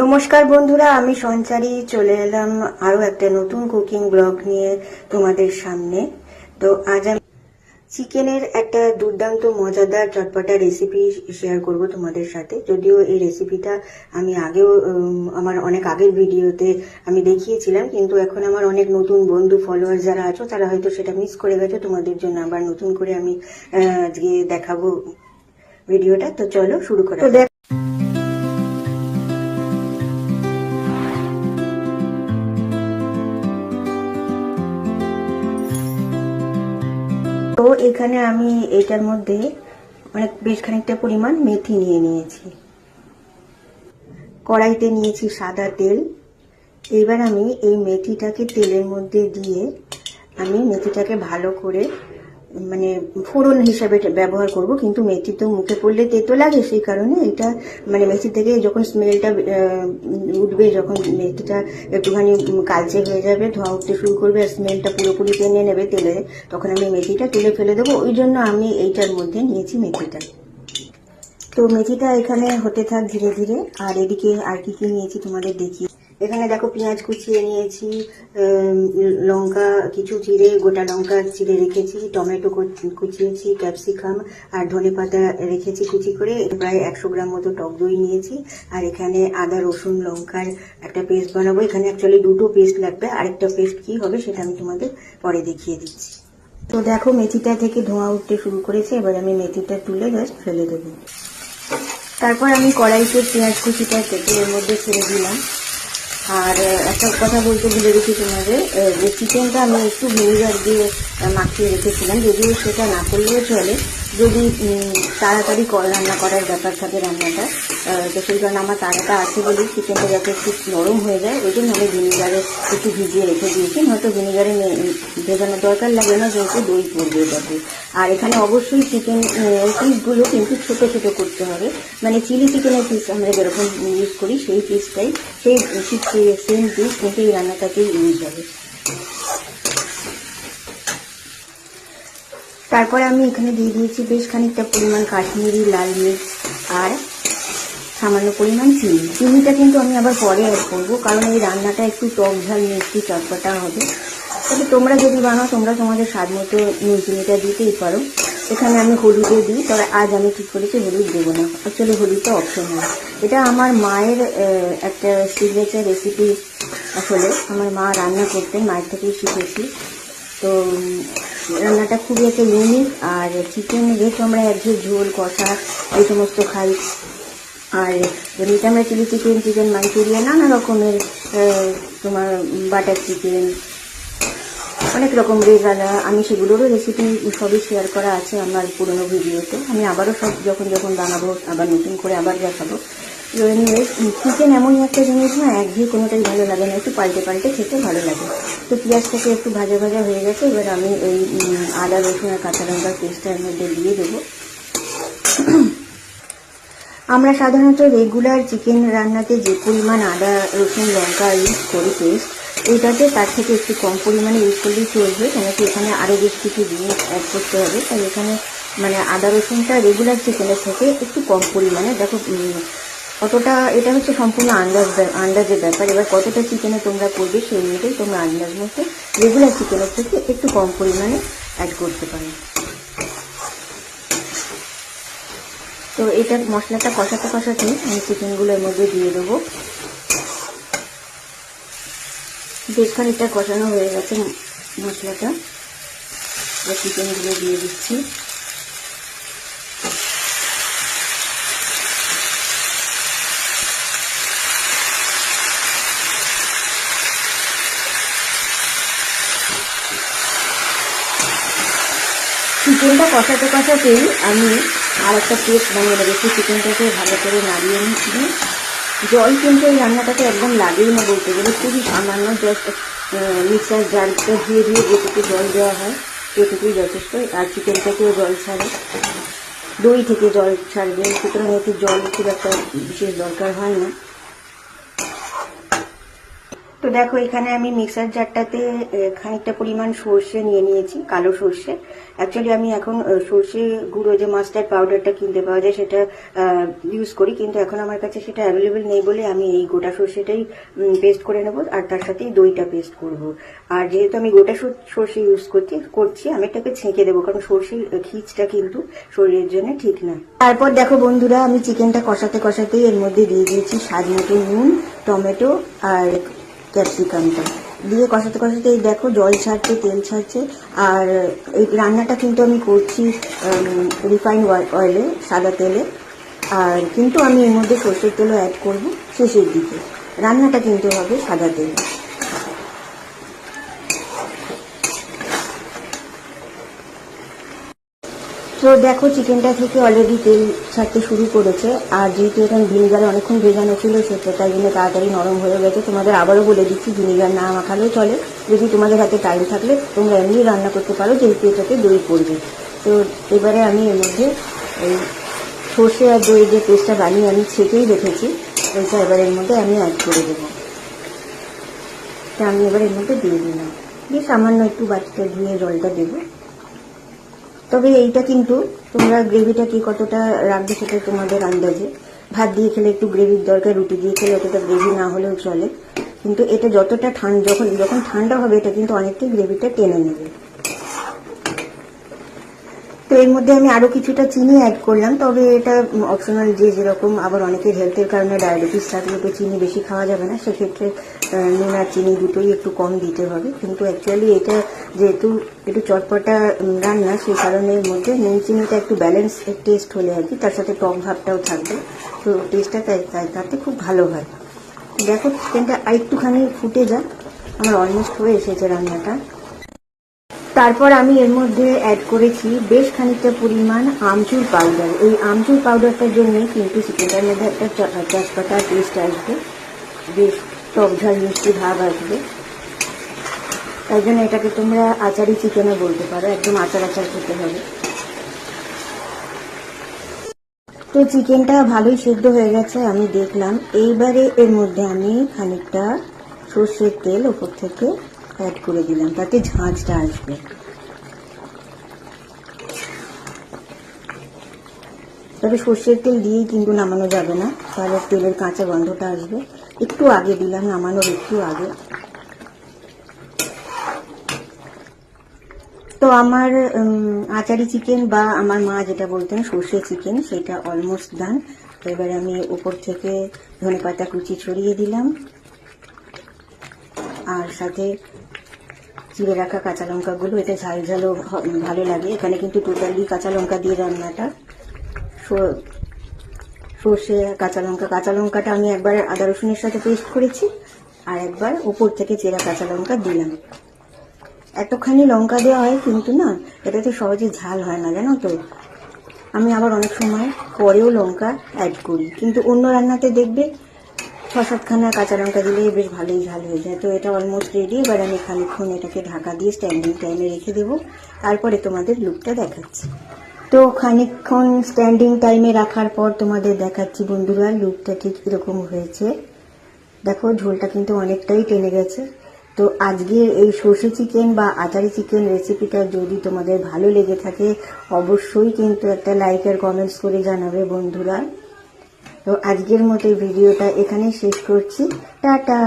নমস্কার বন্ধুরা, আমি সঞ্চারী চলে এলাম আরো একটা নতুন কুকিং ব্লগ নিয়ে তোমাদের সামনে। তো আজ আমি চিকেনের একটা দুর্দান্ত মজাদার চটপটা রেসিপি শেয়ার করব তোমাদের সাথে। যদিও এই রেসিপিটা আমি আগেও আমার অনেক আগের ভিডিওতে আমি দেখিয়েছিলাম, কিন্তু এখন আমার অনেক নতুন বন্ধু ফলোয়ার যারা আছো তারা হয়তো সেটা মিস করে গেছো। তোমাদের জন্য আবার নতুন করে আমি আজকে দেখাবো ভিডিওটা। তো চলো শুরু করা যাক। তো এখানে আমি এটার মধ্যে বেশ খানিকটা পরিমাণ মেথি নিয়ে নিয়েছি। কড়াইতে নিয়েছি সাদা তেল। এবার আমি এই মেথিটাকে তেলের মধ্যে দিয়ে আমি মেথিটাকে ভালো করে ফোড়ন হিসাবে ব্যবহার করব। কিন্তু মেথি তো মুখে পড়লে তেতো লাগে, সেই কারণে এটা মেথি থেকে যখন স্মেলটা উঠবে, যখন মেথিটা একটুখানি কালচে হয়ে যাবে, ধোঁয়া উঠতে শুরু করবে আর স্মেলটা পুরোপুরি টেনে নেবে তেলে, তখন আমি মেথিটা তুলে ফেলে দেবো। ওই জন্য আমি এইটার মধ্যে নিয়েছি মেথিটা। তো মেথিটা এখানে হতে থাক ধীরে ধীরে। আর এদিকে আর কি কি নিয়েছি তোমাদের দেখি। এখানে দেখো পেঁয়াজ কুচিয়ে নিয়েছি, লঙ্কা কিছু চিড়ে, গোটা লঙ্কা চিড়ে রেখেছি, টমেটো কুচিয়েছি, ক্যাপসিকাম আর ধনেপাতা রেখেছি কুচি করে। প্রায় 100 গ্রাম মতো টক দই নিয়েছি। আর এখানে আদা রসুন লঙ্কার একটা পেস্ট বানাবো। এখানে অ্যাকচুয়ালি দুটো পেস্ট লাগবে, আরেকটা পেস্ট কি হবে সেটা আমি তোমাদের পরে দেখিয়ে দিচ্ছি। তো দেখো মেথিটা থেকে ধোঁয়া উঠতে শুরু করেছে। এবার আমি মেথিটা তুলে জাস্ট ফেলে দেবো। তারপর আমি কড়াইতে পেঁয়াজ কুচিটা কেটে এর মধ্যে ছেড়ে দিলাম। আর একটা কথা বলতে ভুলে গেছি তোমাদের, যে চিকেনটা আমি একটু ভিনেগার দিয়ে মাখিয়ে রেখেছিলাম। যদিও সেটা না করলেও চলে, যদি তাড়াতাড়ি রান্না করার ব্যাপার থাকে রান্নাটা, তো সেই কারণে আমার তাড়াটা আছে বলেই চিকেনটা যাতে একটু নরম হয়ে যায়, ওই জন্য আমি ভিনেগারে একটু ভিজিয়ে রেখে দিয়েছি। হয়তো ভিনেগারে ভেজানোর দরকার লাগে না, যেহেতু দই পড়বে এটাতে। আর এখানে অবশ্যই চিকেন পিসগুলো কিন্তু ছোট ছোট করতে হবে। চিলি চিকেনের পিস আমরা যেরকম ইউজ করি সেই পিসটাই, সেই সেম পিস কিন্তু এই রান্নাটাতেই ইউজ হবে। তারপরে আমি এখানে দিয়ে দিয়েছি বেশ খানিকটা পরিমাণ কাশ্মীরি লাল মির্চ আর সামান্য পরিমাণ চিনি। চিনিটা কিন্তু আমি আবার পরে অ্যাড করবো, কারণ এই রান্নাটা একটু টক ঝাল মিষ্টি চটপটা হবে। তবে তোমরা যদি বানাও তোমরা তোমাদের স্বাদ মতো নুন চিনিটা দিতেই পারো। এখানে আমি হলুদে দিই, তবে আজ আমি ঠিক করেছি হলুদ দেবো না। অ্যাকচুয়ালি হলুদটা অপশনাল। এটা আমার মায়ের একটা সিগনেচার রেসিপি। আসলে আমার মা রান্না করতেন, মায়ের থেকেই শিখেছি। তো রান্নাটা খুবই একটা ইউনিক। আর চিকেন যেহেতু আমরা একঘেয়ে ঝোল কষা এই সমস্ত খাই, আর যেমনিটা আমরা চিলি চিকেন, চিকেন মাঞ্চুরিয়ান, নানা রকমের তোমার বাটার চিকেন, অনেক রকম রেজালা, আমি সেগুলোরও রেসিপি সবই শেয়ার করা আছে আমার পুরোনো ভিডিওতে। আমি আবারও সব যখন যখন বানাবো আবার নতুন করে আবার দেখাবো। চিকেন এমনই একটা জিনিস না, একঘেয়ে কোনোটাই ভালো লাগে না, একটু পাল্টে পাল্টে খেতে ভালো লাগে। তো পেঁয়াজটাকে একটু ভাজা ভাজা হয়ে গেছে। এবার আমি ওই আদা রসুন আর কাঁচা লঙ্কার পেস্টটার মধ্যে দিয়ে দেবো। আমরা সাধারণত রেগুলার চিকেন রান্নাতে যে পরিমাণ আদা রসুন লঙ্কা ইউজ করি পেস্ট, এইটাতে তার থেকে একটু কম পরিমাণে ইউজ করলেই চলবে, কেন কি এখানে আরও বেশ কিছু জিনিস অ্যাড করতে হবে। তাই এখানে আদা রসুনটা রেগুলার চিকেনের থেকে একটু কম পরিমাণে, দেখো কতটা, এটা হচ্ছে সম্পূর্ণ আন্দাজের ব্যাপার। এবার কতটা চিকেনে তোমরা করবে সেই অনুযায়ী তোমরা আন্দাজ মতো রেগুলার চিকেনের থেকে একটু কম পরিমাণে অ্যাড করতে পারো। তো এটা মশলাটা কষাতে কষাতে আমি চিকেনগুলোর মধ্যে দিয়ে দেবো। বেশ খানিকটা কষানো হয়ে গেছে মশলাটা, চিকেনগুলো দিয়ে দিচ্ছি। চিকেনটা কষাতে কষাতেই আমি আর একটা পেস্ট বানিয়ে রেখেছি। চিকেনটাকে ভালো করে নাড়িয়ে নিচ্ছি। জল কিন্তু এই রান্নাটাতে একদম লাগেই না বলতে গেলে, খুবই সামান্য, জাস্ট মিক্সার জারটা ধুয়ে যেটুকু জল দেওয়া হয় সেটুকুই যথেষ্ট। আর চিকেনটাকেও জল ছাড়ে, দই থেকে জল ছাড়বে, সুতরাং এতে জল খুব একটা বিশেষ দরকার হয় না। তো দেখো এখানে আমি মিক্সার জারটাতে খানিকটা পরিমাণ সর্ষে নিয়ে নিয়েছি, কালো সর্ষে। অ্যাকচুয়ালি আমি এখন সর্ষে গুঁড়ো যে মাস্টার্ড পাউডারটা কিনতে পাওয়া যায় সেটা ইউজ করি, কিন্তু এখন আমার কাছে সেটা অ্যাভেলেবেল নেই বলে আমি এই গোটা সর্ষেটাই পেস্ট করে নেব, আর তার সাথেই দইটা পেস্ট করব। আর যেহেতু আমি গোটা সর্ষে ইউজ করছি আমি এটাকে ছেঁকে দেবো, কারণ সর্ষের খিচটা কিন্তু শরীরের জন্য ঠিক না। তারপর দেখো বন্ধুরা, আমি চিকেনটা কষাতে কষাতে এর মধ্যে দিয়ে দিয়েছি স্বাদ মতো নুন, টমেটো আর ক্যাপসিকামটা দিয়ে কষাতে কষাতে এই দেখো জল ছাড়ছে, তেল ছাড়ছে। আর এই রান্নাটা কিন্তু আমি করছি রিফাইন্ড অয়েলে, সাদা তেলে। আর কিন্তু আমি এর মধ্যে সরষের তেলও অ্যাড করব শেষের দিকে। রান্নাটা কিন্তু হবে সাদা তেলে। তো দেখো চিকেনটা থেকে অলরেডি তেল ছাড়তে শুরু করেছে, আর যেহেতু এখানে ভিনিগারে অনেকক্ষণ ভেজানো ছিল সেটা তাই জন্য তাড়াতাড়ি নরম হয়ে গেছে। তোমাদের আবারও বলে দিচ্ছি, ভিনিগার না মাখালেও চলে, যদি তোমাদের হাতে টাইম থাকলে তোমরা এমনি রান্না করতে পারো, যেহেতু এটাতে দই পড়বে। তো এবারে আমি এর মধ্যে এই সর্ষে আর দই যে পেস্টটা বানিয়ে আমি ছেঁকেই রেখেছি ওইটা এবার এর মধ্যে আমি অ্যাড করে দেবো। তা আমি এবার এর মধ্যে দিয়ে দিলাম, দিয়ে সামান্য একটু বাটিটা ধুয়ে জলটা দেবো। তবে এইটা কিন্তু তোমরা গ্রেভিটা কি কতটা রাখবে সেটা তোমাদের আন্দাজে। ভাত দিয়ে খেলে একটু গ্রেভির দরকার, রুটি দিয়ে খেলে অতটা গ্রেভি না হলেও চলে, কিন্তু এটা যতটা যখন ঠান্ডা হবে এটা কিন্তু অনেকটাই গ্রেভিটা টেনে নেবে। তো এর মধ্যে আমি আরো কিছুটা চিনি অ্যাড করলাম, তবে এটা অপশনাল, যে যেরকম। আবার অনেকের হেলথের কারণে ডায়াবেটিস থাকলে তো চিনি বেশি খাওয়া যাবে না, সেক্ষেত্রে নুন আর চিনি দুটোই একটু কম দিতে হবে। কিন্তু অ্যাকচুয়ালি এটা যেহেতু একটু চটপটা রান্না, সেই কারণে এর মধ্যে নুন চিনিটা একটু ব্যালেন্স টেস্ট হলে আর কি, তার সাথে টক ভাবটাও থাকবে, তো টেস্টটা তাতে খুব ভালো হয়। দেখো চিকেনটা আরেকটুখানি ফুটে যাক, আমার অলমোস্ট হয়ে এসেছে রান্নাটা। তারপর আমি এর মধ্যে অ্যাড করেছি বেশ খানিকটা পরিমাণ আমচুর পাউডার। এই আমচুর পাউডারটার জন্যই কিন্তু চিকেনটার মধ্যে একটা চটপটা টেস্ট আসবে, বেশ টক ঝাল মিষ্টি ভাব আসবে। তাই জন্য এটাকে তোমরা আচারি চিকেনও বলতে পারো, একদম আচার আচার খেতে হবে। তো চিকেনটা ভালোই সেদ্ধ হয়ে গেছে আমি দেখলাম। এইবারে এর মধ্যে আমি খানিকটা সর্ষের তেল ওপর থেকে অ্যাড করে দিলাম, তাতে ঝাঁঝটা আসবে। তবে সর্ষের তেল দিয়েই কিন্তু নামানো যাবে না, তাহলে তেলের কাঁচা গন্ধটা আসবে। একটু আগে দিলাম, নামানোর একটু আগে। তো আমার আচারি চিকেন বা আমার মা যেটা বলতেন সর্ষে চিকেন, সেটা অলমোস্ট ডান। এবারে আমি উপর থেকে ধনেপাতা কুচি ছড়িয়ে দিলাম, আর সাথে চিড়ে রাখা কাঁচা লঙ্কাগুলো। এটা ঝাল ঝালও ভালো লাগে, এখানে কিন্তু টোটালি কাঁচা লঙ্কা দিয়ে রান্নাটা। সর্ষে কাঁচা লঙ্কাটা আমি একবার আদা রসুনের সাথে পেস্ট করেছি, আর একবার উপর থেকে চেরা কাঁচা লঙ্কা দিলাম। এতখানি লঙ্কা দেওয়া হয় কিন্তু না, এটাতে সহজে ঝাল হয় না, জানো তো। আমি আবার অনেক সময় পরেও লঙ্কা অ্যাড করি, কিন্তু অন্য রান্নাতে দেখবে 6-7খানা কাঁচা লঙ্কা দিলে বেশ ভালোই ঝাল হয়ে যায়। তো এটা অলমোস্ট রেডি। এবার আমি খানিকক্ষণ এটাকে ঢাকা দিয়ে স্ট্যান্ডিং টাইমে রেখে দেবো, তারপরে তোমাদের লুকটা দেখাচ্ছি। তো খানিকক্ষণ স্ট্যান্ডিং টাইমে রাখার পর তোমাদের দেখাচ্ছি বন্ধুরা লুকটা ঠিক এরকম হয়েছে। দেখো ঝোলটা কিন্তু অনেকটাই টেনে গেছে। তো আজকের এই সর্ষে চিকেন বা আচারি চিকেন রেসিপিটা যদি তোমাদের ভালো লেগে থাকে অবশ্যই কিন্তু একটা লাইক আর কমেন্টস করে জানাবে বন্ধুরা। তো আজকের মতো ভিডিওটা এখানে শেষ করছি, টাটা।